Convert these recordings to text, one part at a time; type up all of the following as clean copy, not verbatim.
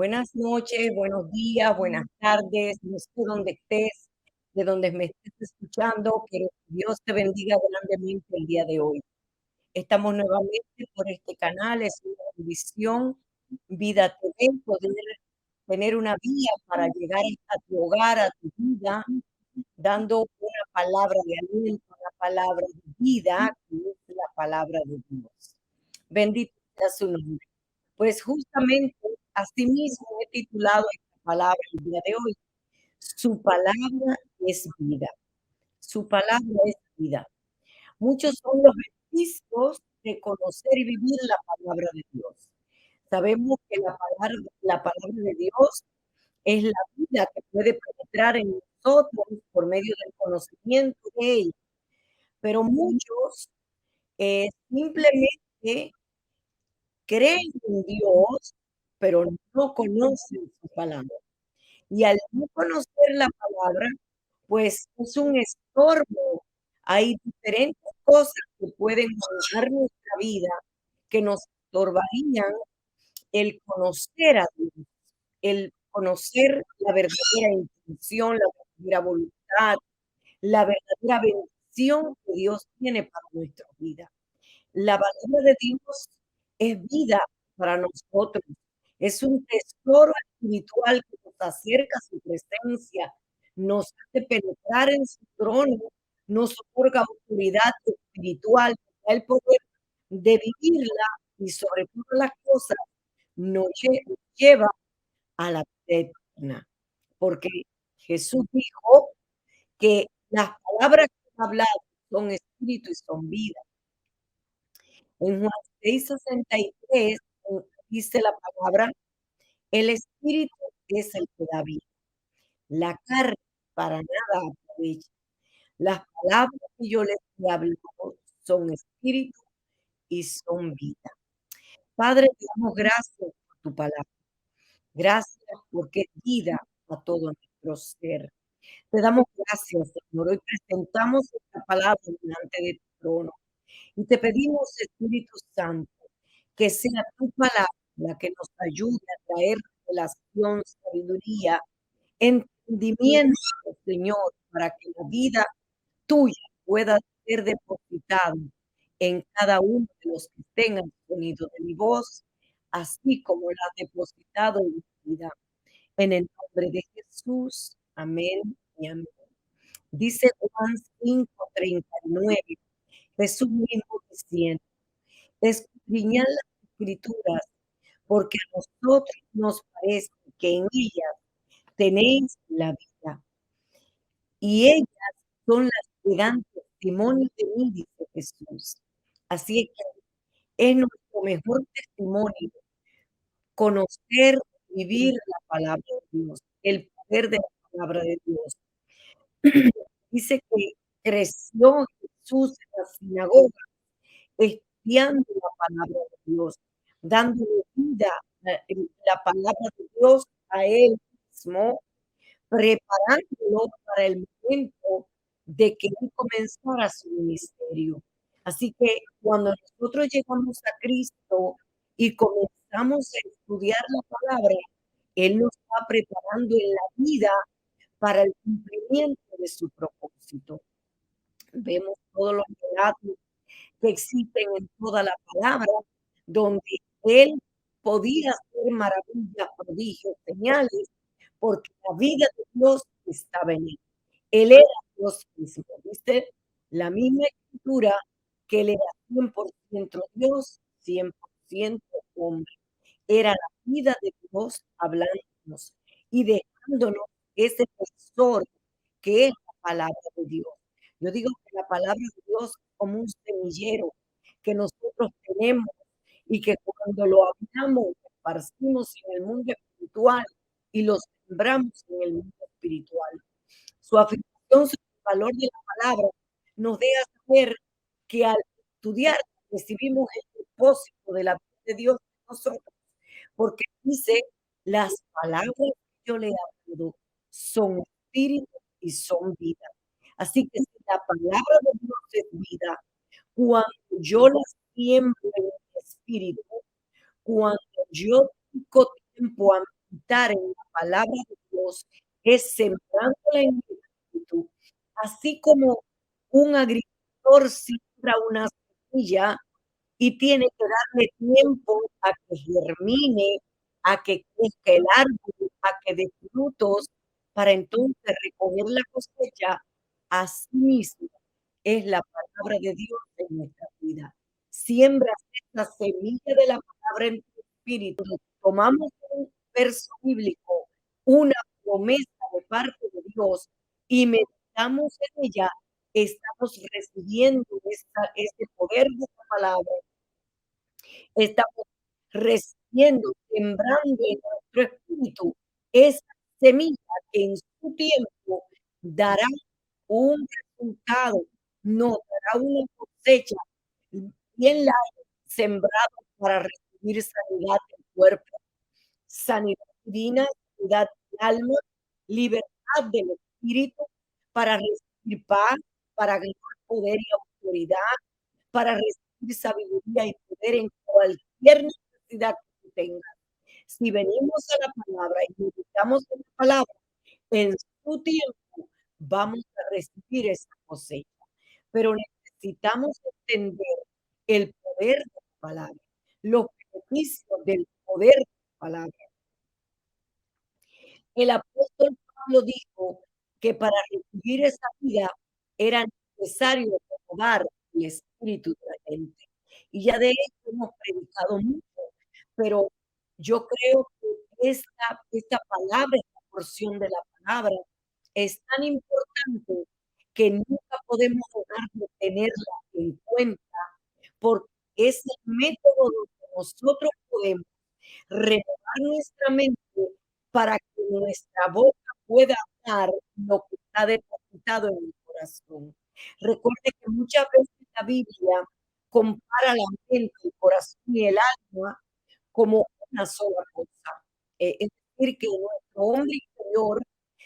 Buenas noches, buenos días, buenas tardes, no sé dónde estés, de donde me estés escuchando, pero Dios te bendiga grandemente el día de hoy. Estamos nuevamente por este canal, es una bendición, Vida TV, poder tener una vía para llegar a tu hogar, a tu vida, dando una palabra de aliento, una palabra de vida, que es la palabra de Dios. Bendito sea su nombre. Pues justamente asimismo he titulado esta palabra el día de hoy, su palabra es vida. Su palabra es vida. Muchos son los beneficios de conocer y vivir la palabra de Dios. Sabemos que la palabra de Dios es la vida que puede penetrar en nosotros por medio del conocimiento de ella, pero muchos simplemente creen en Dios, pero no conocen su palabra. Y al no conocer la palabra, pues es un estorbo. Hay diferentes cosas que pueden manejar nuestra vida que nos estorbarían el conocer a Dios, el conocer la verdadera intención, la verdadera voluntad, la verdadera bendición que Dios tiene para nuestra vida. La palabra de Dios es vida para nosotros. Es un tesoro espiritual que nos acerca a su presencia, nos hace penetrar en su trono, nos otorga autoridad espiritual, nos da el poder de vivirla y sobre todas las cosas nos lleva a la vida eterna. Porque Jesús dijo que las palabras que han hablado son espíritu y son vida. En Juan 6:63 dice la palabra, el espíritu es el que da vida, la carne para nada aprovecha. Las palabras que yo les he hablado son espíritu y son vida. Padre, te damos gracias por tu palabra. Gracias porque es vida a todo nuestro ser. Te damos gracias, Señor. Hoy presentamos esta palabra delante de tu trono. Y te pedimos, Espíritu Santo, que sea tu palabra la que nos ayude a traer revelación, sabiduría, entendimiento, Señor, para que la vida tuya pueda ser depositada en cada uno de los que tengan sonido de mi voz, así como la has depositado en mi vida. En el nombre de Jesús, amén y amén. Dice Juan 5:39, Jesús mismo diciendo, escudriñad las escrituras, porque a nosotros nos parece que en ellas tenéis la vida, y ellas son las que dan testimonio de mí, dice Jesús. Así es que es nuestro mejor testimonio conocer, vivir la palabra de Dios, el poder de la palabra de Dios. Dice que creció Jesús en la sinagoga estudiando la palabra de Dios, dándole vida, la palabra de Dios a él mismo, preparándolo para el momento de que él comenzara su ministerio. Así que cuando nosotros llegamos a Cristo y comenzamos a estudiar la palabra, Él nos va preparando en la vida para el cumplimiento de su propósito. Vemos todos los relatos que existen en toda la palabra, donde Él podía hacer maravillas, prodigios, señales, porque la vida de Dios estaba en Él. Él era Dios mismo, ¿viste? La misma escritura que Él era 100% Dios, 100% hombre. Era la vida de Dios hablándonos y dejándonos ese tesoro que es la palabra de Dios. Yo digo que la palabra de Dios es como un semillero que nosotros tenemos y que cuando lo hablamos, lo esparcimos en el mundo espiritual y lo sembramos en el mundo espiritual. Su afirmación sobre el valor de la palabra nos deja saber que al estudiar recibimos el propósito de la vida de Dios en nosotros, porque dice, las palabras que yo le he hablado son espíritu y son vida. Así que si la palabra de Dios es vida, cuando yo la siembro en mi espíritu, cuando yo dedico tiempo a meditar en la palabra de Dios es sembrándola en mi espíritu, así como un agricultor siembra una semilla y tiene que darle tiempo a que germine, a que crezca el árbol, a que dé frutos, para entonces recoger la cosecha. Asimismo es la palabra de Dios en nuestra vida. Siembra esta semilla de la palabra en tu espíritu. Tomamos un verso bíblico, una promesa de parte de Dios y meditamos en ella, estamos recibiendo ese poder de esa palabra, estamos recibiendo, sembrando en nuestro espíritu esa semilla que en su tiempo dará un resultado, nos dará una cosecha bien la sembrado para recibir sanidad del cuerpo, sanidad divina, sanidad del alma, libertad del espíritu, para recibir paz, para ganar poder y autoridad, para recibir sabiduría y poder en cualquier necesidad que tú tengas. Si venimos a la palabra y meditamos en la palabra, en su tiempo vamos a recibir esa cosecha. Pero necesitamos entender el poder de la palabra, los beneficios del poder de la palabra. El apóstol Pablo dijo que para recibir esa vida era necesario renovar el espíritu de la gente. Y ya de esto hemos predicado mucho, pero yo creo que esta palabra, esta porción de la palabra, es tan importante que nunca podemos dejar de tenerla en cuenta, porque es el método donde nosotros podemos renovar nuestra mente para que nuestra boca pueda hablar lo que está depositado en el corazón. Recuerde que muchas veces la Biblia compara la mente, el corazón y el alma como una sola cosa. Es decir, que nuestro hombre interior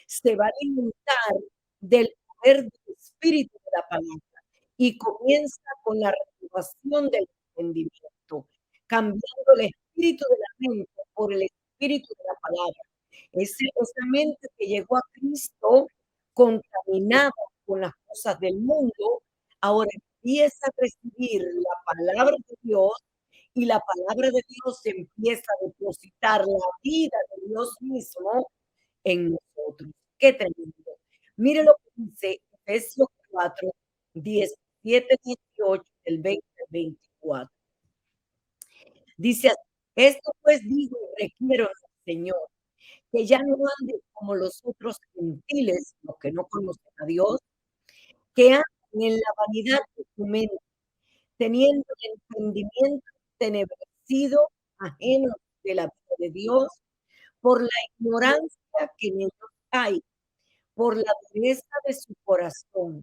se va a alimentar del poder del espíritu de la palabra y comienza con la renovación del entendimiento, cambiando el espíritu de la mente por el espíritu de la palabra. Esa mente que llegó a Cristo contaminada con las cosas del mundo, ahora empieza a recibir la palabra de Dios y la palabra de Dios empieza a depositar la vida de Dios mismo en nosotros. Qué tremendo. Mire lo que dice Efesios 4, 17, 18, del 20 al 24. Dice así: esto pues digo y requiero en el Señor, que ya no anden como los otros gentiles, los que no conocen a Dios, que anden en la vanidad de su mente, teniendo el entendimiento entenebrecido, ajeno de la vida de Dios, por la ignorancia que en ellos hay, por la dureza de su corazón.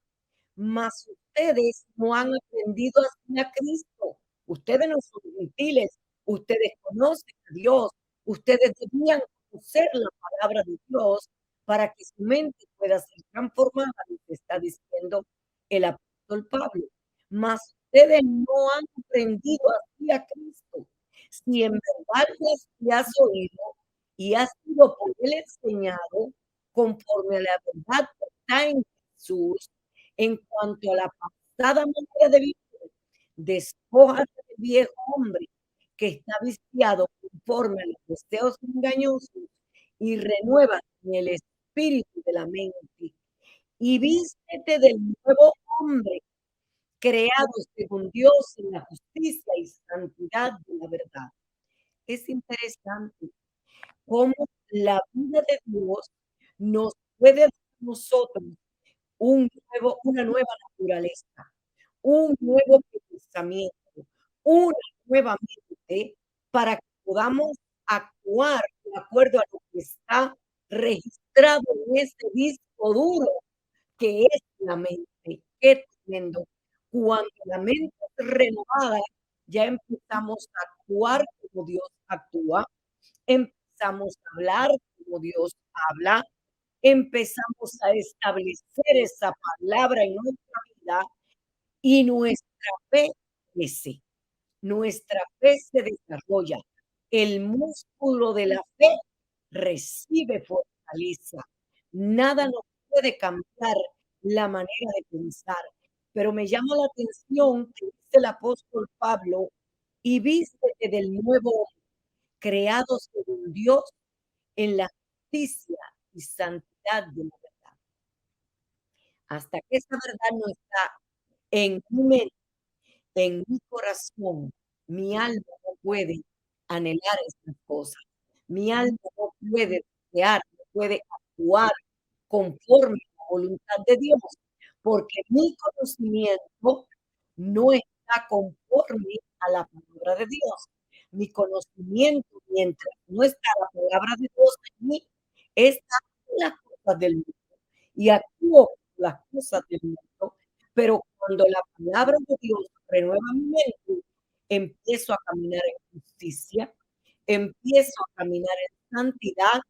Mas ustedes no han aprendido así a Cristo. Ustedes no son gentiles, ustedes conocen a Dios, ustedes debían conocer la palabra de Dios para que su mente pueda ser transformada, lo que está diciendo el apóstol Pablo. Mas ustedes no han aprendido así a Cristo. Si en verdad le has oído y has sido por él enseñado, conforme a la verdad que está en Jesús, en cuanto a la pasada manera de vivir, despójate del viejo hombre que está viciado conforme a los deseos engañosos y renueva en el espíritu de la mente y vístete del nuevo hombre creado según Dios en la justicia y santidad de la verdad. Es interesante cómo la vida de Dios nos puede dar a nosotros una nueva naturaleza, un nuevo pensamiento, una nueva mente para que podamos actuar de acuerdo a lo que está registrado en ese disco duro que es la mente. Qué tremendo. Cuando la mente es renovada, ya empezamos a actuar como Dios actúa, empezamos a hablar como Dios habla, empezamos a establecer esa palabra en nuestra vida y nuestra fe crece, nuestra fe se desarrolla. El músculo de la fe recibe fortaleza. Nada nos puede cambiar la manera de pensar, pero me llama la atención que dice el apóstol Pablo: "Y vístete del nuevo hombre, creado según Dios en la justicia y santidad de la verdad". Hasta que esa verdad no está en mi mente, en mi corazón, mi alma no puede anhelar esas cosas. Mi alma no puede desear, no puede actuar conforme a la voluntad de Dios, porque mi conocimiento no está conforme a la palabra de Dios. Mi conocimiento, mientras no está la palabra de Dios en mí, está en las cosas del mundo y actúo con las cosas del mundo, pero cuando la palabra de Dios renueva mi mente, empiezo a caminar en justicia, empiezo a caminar en santidad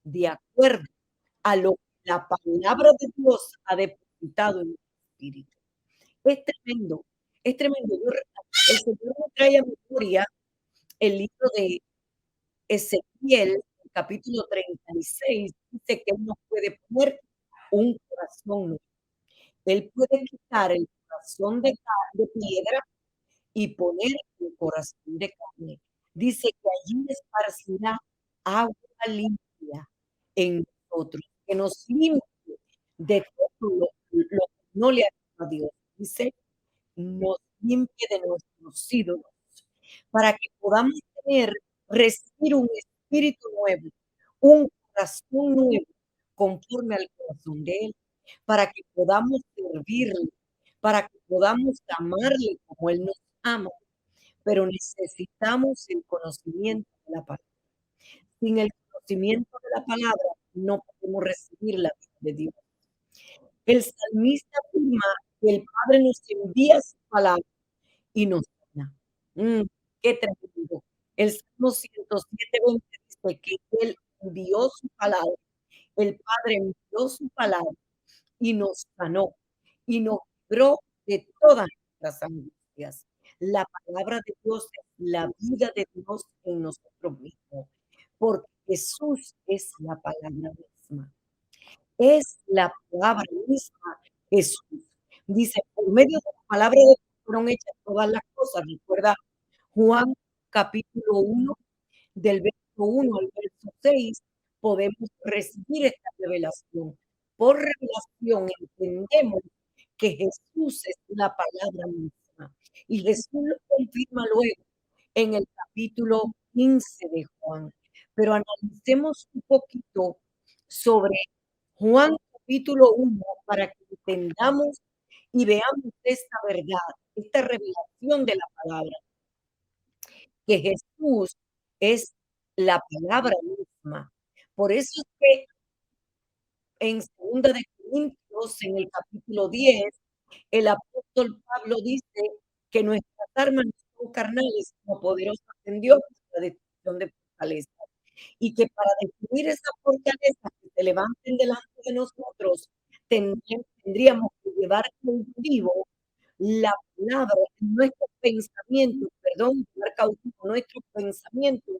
de acuerdo a lo que la palabra de Dios ha depositado en mi espíritu. Es tremendo, es tremendo. El Señor me trae a memoria el libro de Ezequiel, capítulo 36, dice que Él nos puede poner un corazón nuevo. Él puede quitar el corazón de piedra y poner un corazón de carne. Dice que allí esparcirá agua limpia en nosotros, que nos limpie de todo lo que no le agrada a Dios. Dice, nos limpie de nuestros ídolos, para que podamos recibir un espíritu nuevo, un corazón nuevo, conforme al corazón de Él, para que podamos servirle, para que podamos amarle como Él nos ama, pero necesitamos el conocimiento de la palabra. Sin el conocimiento de la palabra no podemos recibir la vida de Dios. El salmista afirma que el Padre nos envía su palabra y nos sana. Mm, qué tremendo. El Salmo 107:20 dice que Él envió su palabra, el Padre envió su palabra y nos sanó, y nos libró de todas nuestras angustias. La palabra de Dios es la vida de Dios en nosotros mismos, porque Jesús es la palabra misma. Es la palabra misma, Jesús. Dice, por medio de la palabra de Dios fueron hechas todas las cosas. Recuerda Juan capítulo 1, del verso 1 al verso 6, podemos recibir esta revelación. Por revelación entendemos que Jesús es la palabra misma. Y Jesús lo confirma luego en el capítulo 15 de Juan. Pero analicemos un poquito sobre Juan capítulo 1 para que entendamos y veamos esta verdad, esta revelación de la palabra, que Jesús es la palabra misma. Por eso es que en segunda de Corintios, en el capítulo 10, el apóstol Pablo dice que nuestras armas no son carnales, sino poderosas en Dios para la destrucción de fortalezas. Y que para destruir esas fortalezas que se levanten delante de nosotros, tendríamos que llevar cautivo la palabra, nuestros pensamientos, perdón, llevar cautivo nuestros pensamientos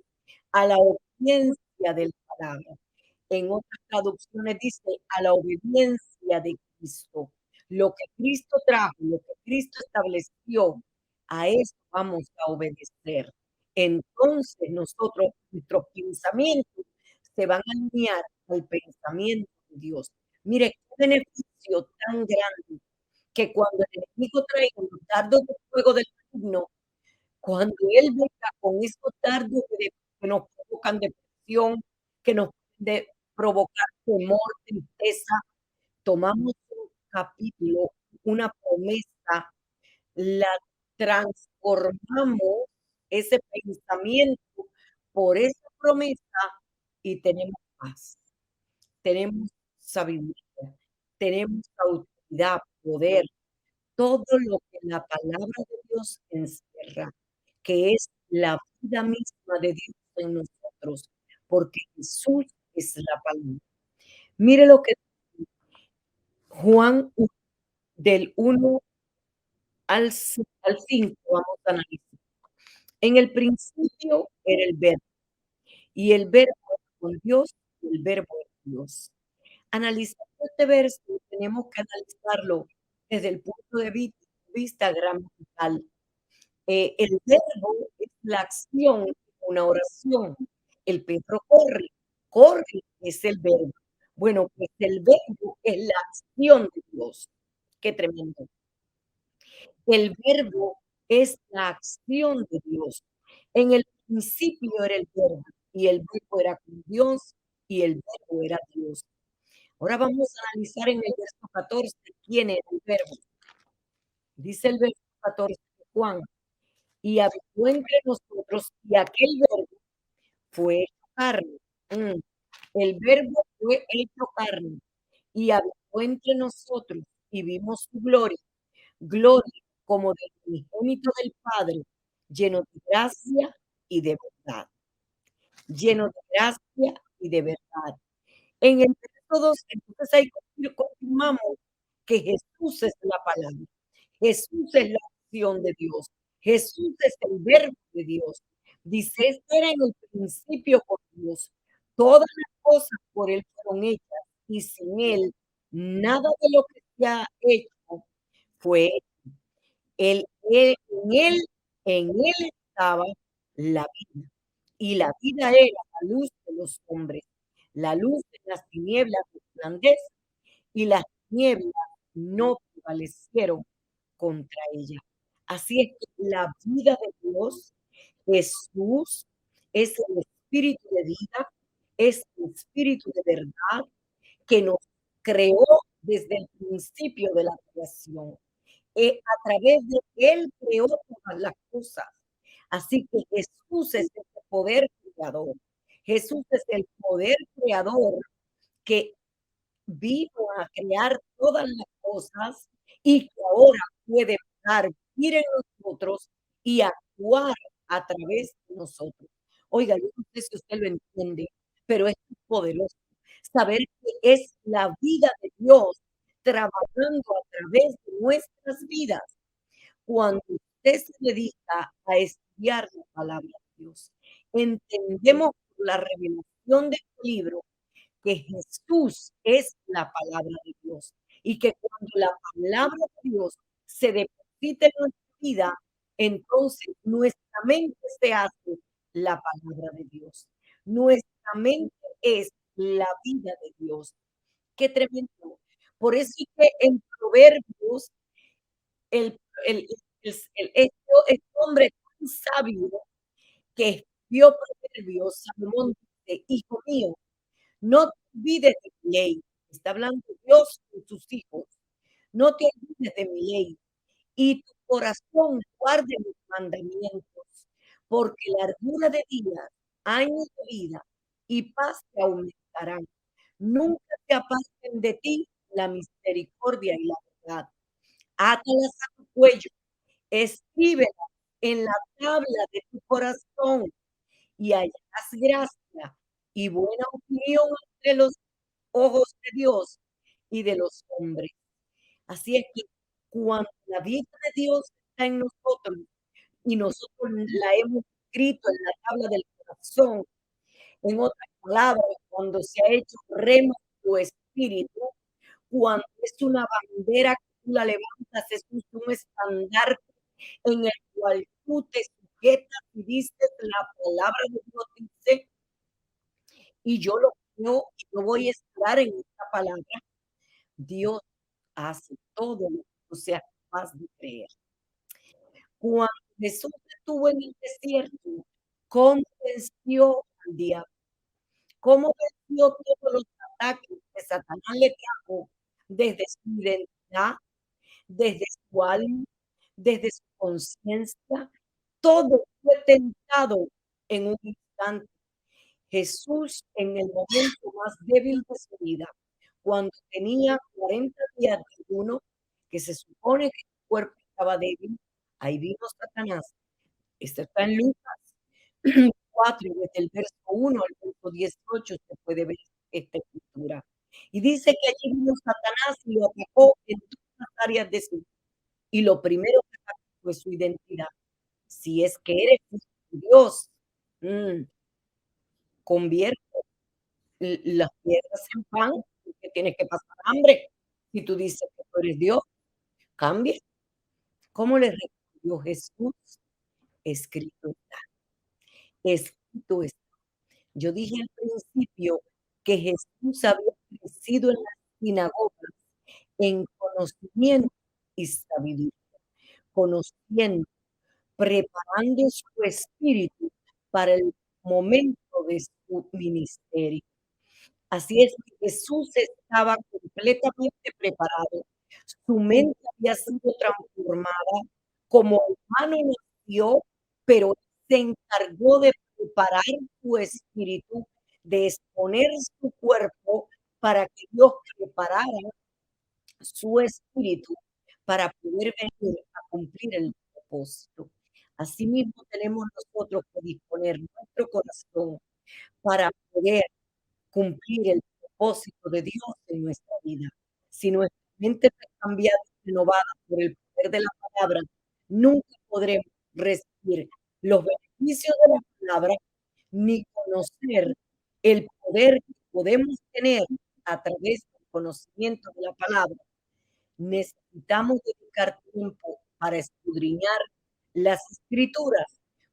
a la obediencia de la palabra. En otras traducciones dice a la obediencia de Cristo. Lo que Cristo trajo, lo que Cristo estableció, a eso vamos a obedecer. Entonces nosotros, nuestros pensamientos se van a alinear al pensamiento de Dios. Mire, qué beneficio tan grande que cuando el enemigo traiga los dardos de fuego del maligno, cuando él venga con esos dardos que nos provocan depresión, que nos pueden provocar temor, tristeza, tomamos un capítulo, una promesa, la transformamos ese pensamiento por esa promesa y tenemos paz, tenemos sabiduría, tenemos autoridad, poder, todo lo que la palabra de Dios encierra, que es la vida misma de Dios en nosotros, porque Jesús es la palabra. Mire lo que Juan del 1 al 5 vamos a analizar. En el principio era el verbo, y el verbo con Dios y el verbo es Dios. Analizando este verso, tenemos que analizarlo desde el punto de vista gramatical. El verbo es la acción de una oración. El perro corre, corre es el verbo. Bueno, pues el verbo es la acción de Dios. Qué tremendo. El verbo es la acción de Dios. En el principio era el verbo, y el verbo era con Dios, y el verbo era Dios. Ahora vamos a analizar en el verso 14 quién era el verbo. Dice el verso 14 de Juan, y habitó entre nosotros, y aquel verbo fue hecho carne. Mm. El verbo fue hecho carne, y habitó entre nosotros, y vimos su gloria, gloria como del unigénito del Padre, lleno de gracia y de verdad. Lleno de gracia y de verdad. En el verso 2, entonces ahí confirmamos que Jesús es la palabra. Jesús es la acción de Dios. Jesús es el verbo de Dios. Dice, este era en el principio con Dios. Todas las cosas por Él fueron hechas y sin Él nada de lo que se ha hecho fue hecho. En él estaba la vida, y la vida era la luz de los hombres. La luz de las tinieblas resplandece, y las tinieblas no prevalecieron contra ella. Así es que la vida de Dios, Jesús, es el espíritu de vida, es el espíritu de verdad que nos creó desde el principio de la creación. A través de Él creó todas las cosas. Así que Jesús es el poder creador. Jesús es el poder creador que vino a crear todas las cosas y que ahora puede dar vivir en nosotros y actuar a través de nosotros. Oiga, yo no sé si usted lo entiende, pero es poderoso saber que es la vida de Dios trabajando a través de nuestras vidas. Cuando usted se dedica a estudiar la palabra de Dios, entendemos por la revelación de este libro que Jesús es la palabra de Dios y que cuando la palabra de Dios se deposita en nuestra vida, entonces nuestra mente se hace la palabra de Dios. Nuestra mente es la vida de Dios. Qué tremendo. Por eso es que en Proverbios, el, el, este hombre tan sabio que escribió Proverbios, Salomón dice, hijo mío, no te olvides de mi ley. Está hablando Dios con sus hijos. No te olvides de mi ley. Y tu corazón guarde mis mandamientos, porque largura de días, años de vida y paz te aumentarán. Nunca te aparten de ti la misericordia y la verdad. Átalas a tu cuello, escríbelas en la tabla de tu corazón y hallarás gracia y buena opinión entre los ojos de Dios y de los hombres. Así es que cuando la vida de Dios está en nosotros y nosotros la hemos escrito en la tabla del corazón, en otras palabras, cuando se ha hecho rema tu espíritu, cuando es una bandera que tú la levantas, es un estandarte en el cual tú te sujetas y dices la palabra de Dios dice, y yo lo creo, y yo voy a estar en esta palabra. Dios hace todo lo que tú seas capaz de creer. Cuando Jesús estuvo en el desierto, ¿cómo venció al diablo? ¿Cómo venció todos los ataques que Satanás le trajo desde su identidad, desde su alma, desde su conciencia? Todo fue tentado en un instante. Jesús, en el momento más débil de su vida, cuando tenía 40 días de ayuno, que se supone que su cuerpo estaba débil, ahí vino Satanás. Esto está en Lucas 4, y desde el verso 1 al verso 18 se puede ver esta escritura. Y dice que allí vino Satanás y lo atacó en todas las áreas de su vida. Y lo primero que atacó fue su identidad. Si es que eres hijo de Dios, mm, convierte. las piedras en pan, porque tienes que pasar hambre. Si tú dices que tú eres Dios, cambia. ¿Cómo le respondió Jesús? Escrito está, escrito está. Yo dije al principio que Jesús había crecido en las sinagogas en conocimiento y sabiduría, conociendo, preparando su espíritu para el momento de su ministerio. Así es que Jesús estaba completamente preparado. Su mente había sido transformada, como humano nació, pero se encargó de preparar su espíritu, de exponer su cuerpo para que Dios preparara su espíritu para poder venir a cumplir el propósito. Asimismo, tenemos nosotros que disponer nuestro corazón para poder cumplir el propósito de Dios en nuestra vida. Si nuestra mente no es cambiada y renovada por el poder de la palabra, nunca podremos recibir los beneficios de la palabra ni conocer el poder que podemos tener a través del conocimiento de la palabra. Necesitamos dedicar tiempo para escudriñar las escrituras,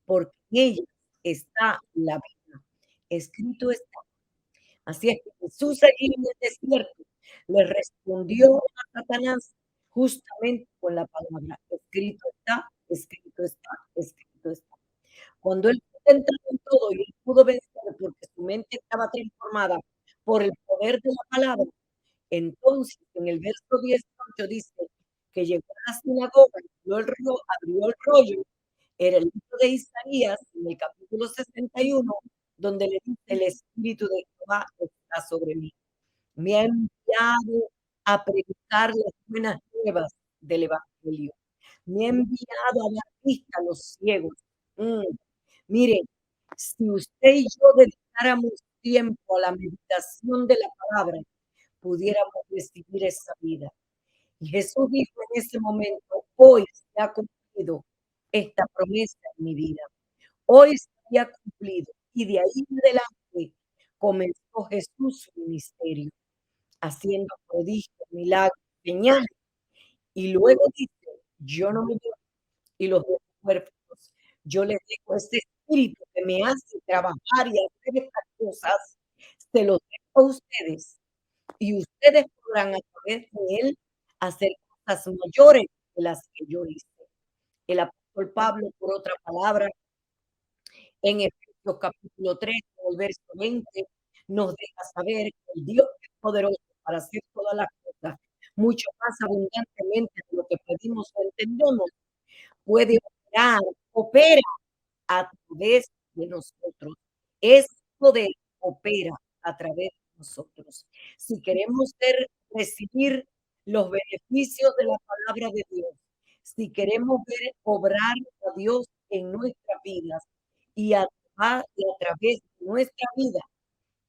porque en ellas está la vida. Escrito está. Así es que Jesús allí en el desierto le respondió a Satanás justamente con la palabra, escrito está, escrito está, escrito está. Cuando él fue tentado en todo y él pudo vencer porque su mente estaba transformada por el poder de la palabra, entonces en el verso 18 dice que llegó a la sinagoga, abrió el rollo, era el libro de Isaías, en el capítulo 61, donde le dice: "El espíritu de Jehová está sobre mí. Me ha enviado a predicar las buenas nuevas del evangelio. Me ha enviado a dar vista a los ciegos". Mm, Mire, si usted y yo dedicáramos tiempo a la meditación de la palabra, pudiéramos recibir esa vida. Y Jesús dijo en ese momento: "Hoy se ha cumplido esta promesa en mi vida". Hoy se había cumplido, y de ahí en adelante comenzó Jesús su ministerio, haciendo prodigios, milagros, señales, y luego dice: "Yo no me voy y los dejo huérfanos, yo les dejo este espíritu que me hace trabajar y hacer estas cosas, se los dejo a ustedes, y ustedes podrán a través de él hacer cosas mayores de las que yo hice". El apóstol Pablo, por otra palabra, en Efesios capítulo 3, en el verso 20, nos deja saber que el Dios es poderoso para hacer todas las cosas, mucho más abundantemente de lo que pedimos o entendemos, puede operar, opera a través de nosotros. Ese poder opera a través de nosotros. Si queremos recibir los beneficios de la palabra de Dios, si queremos ver obrar a Dios en nuestras vidas y a través de nuestra vida,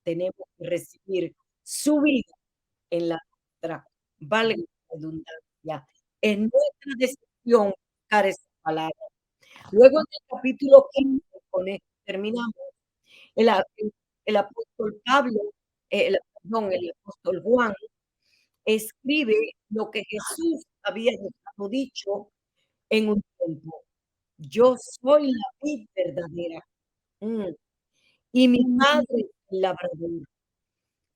tenemos que recibir su vida en la nuestra, valga la redundancia. Es nuestra decisión buscar esa palabra. Luego en el capítulo 15, con esto terminamos, el a el apóstol Pablo, el apóstol Juan, escribe lo que Jesús había dejado dicho en un tiempo: "Yo soy la vid verdadera, mm, y mi Padre es el labrador.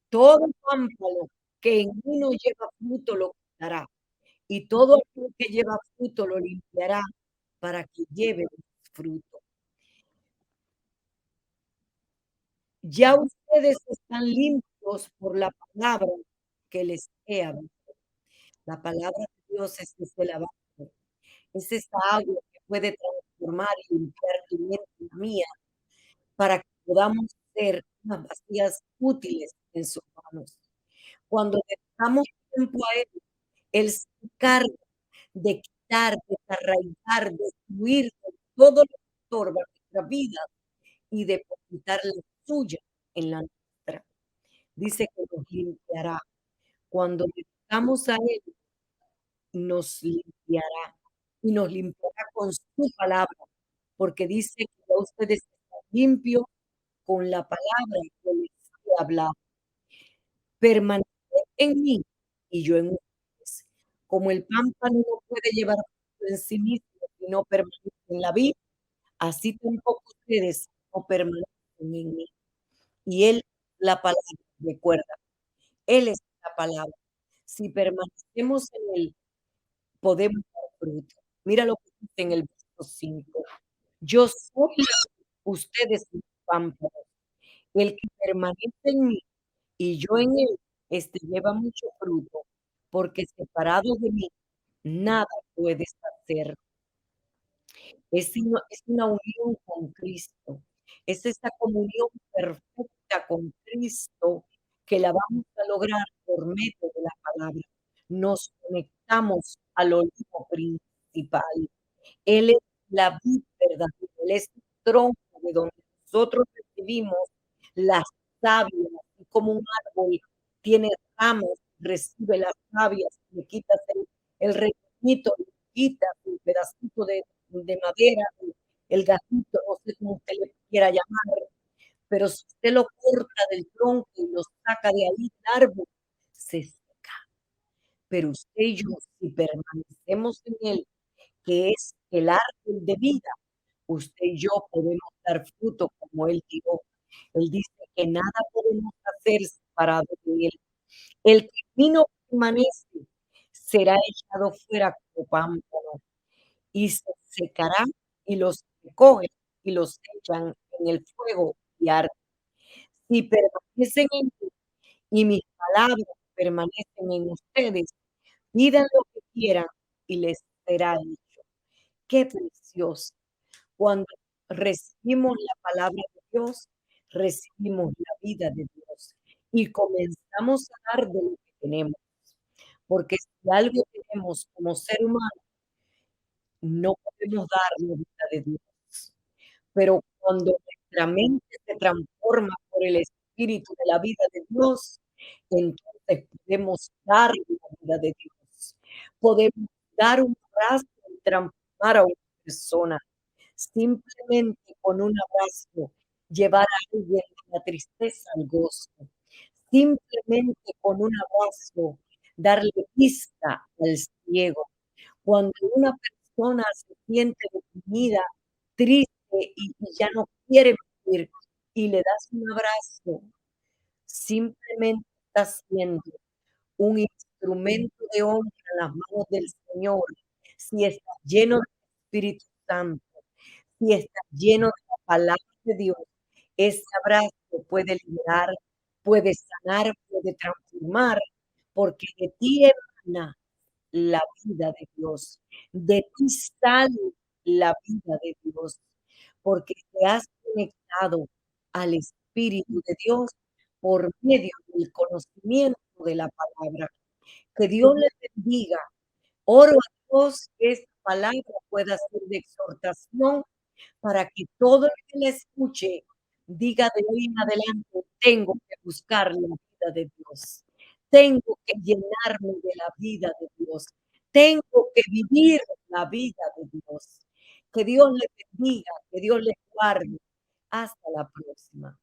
Todo pámpano que en mí no lleva fruto lo quitará, y todo aquel que lleva fruto lo limpiará para que lleve más fruto". Ya ustedes están limpios por la palabra que les he hablado. La palabra de Dios es ese lavado, es esa agua que puede transformar y limpiar tu mente y la mía, para que podamos ser unas vasijas útiles en sus manos. Cuando dedicamos tiempo a Él, Él se encarga de quitar, desarraigar, destruir de todo lo que estorba nuestra vida y depositar la suya en la nuestra. Dice que nos limpiará. Cuando dedicamos a Él, nos limpiará, y nos limpiará con su palabra, porque dice que ya ustedes están limpios con la palabra que les he hablado. Permaneced en mí y yo en ustedes. Como el pámpano no puede llevar fruto en sí mismo si no permanece en la vid, así tampoco ustedes si no permanecen en mí. Y Él, la palabra, recuerda, Él es la palabra. Si permanecemos en Él, podemos dar fruto. Mira lo que dice en el verso 5. Yo soy la vid, ustedes los pámpanos. El que permanece en mí y yo en él, este lleva mucho fruto, porque separado de mí nada puedes hacer. Es una unión con Cristo. Es esa comunión perfecta con Cristo que la vamos a lograr por medio de la palabra. Nos conectamos al olivo principal. Él es la vid verdadera, Él es el tronco de donde nosotros recibimos la savia, así como un árbol tiene ramas, recibe las sabias, le quitas el retoñito, le quitas el pedacito de madera, el gajito, no sé cómo usted le quiera llamar, pero si usted lo corta del tronco y lo saca de ahí el árbol, se seca. Pero usted y yo, si permanecemos en él, que es el árbol de vida, usted y yo podemos dar fruto como Él dijo. Él dice que nada podemos hacer separado de Él. El que en mí no permanece será echado fuera como pámpano y se secará y los recogen y los echan en el fuego y arden. Si permanecen en mí y mis palabras permanecen en ustedes, pidan lo que quieran y les será hecho. Qué precioso. Cuando recibimos la palabra de Dios, recibimos la vida de Dios y comenzamos a dar de lo que tenemos, porque si algo tenemos como ser humano, no podemos dar la vida de Dios. Pero cuando nuestra mente se transforma por el Espíritu de la vida de Dios, entonces podemos dar la vida de Dios. Podemos dar un abrazo y transformar a una persona. Simplemente con un abrazo, llevar a alguien de la tristeza al gozo. Simplemente con un abrazo, darle vista al ciego. Cuando una persona se siente deprimida, triste y ya no quiere vivir, y le das un abrazo, simplemente estás siendo un instrumento de honra en las manos del Señor, si estás lleno del Espíritu Santo, si estás lleno de la palabra de Dios, ese abrazo puede liberar, puede sanar, puede transformar, porque de ti emana la vida de Dios. De ti sale la vida de Dios, porque te has conectado al Espíritu de Dios por medio del conocimiento de la palabra. Que Dios les bendiga. Oro a Dios que esta palabra pueda ser de exhortación para que todo el que la escuche diga de hoy en adelante, tengo que buscar la vida de Dios, tengo que llenarme de la vida de Dios, tengo que vivir la vida de Dios. Que Dios les bendiga, que Dios les guarde. Hasta la próxima.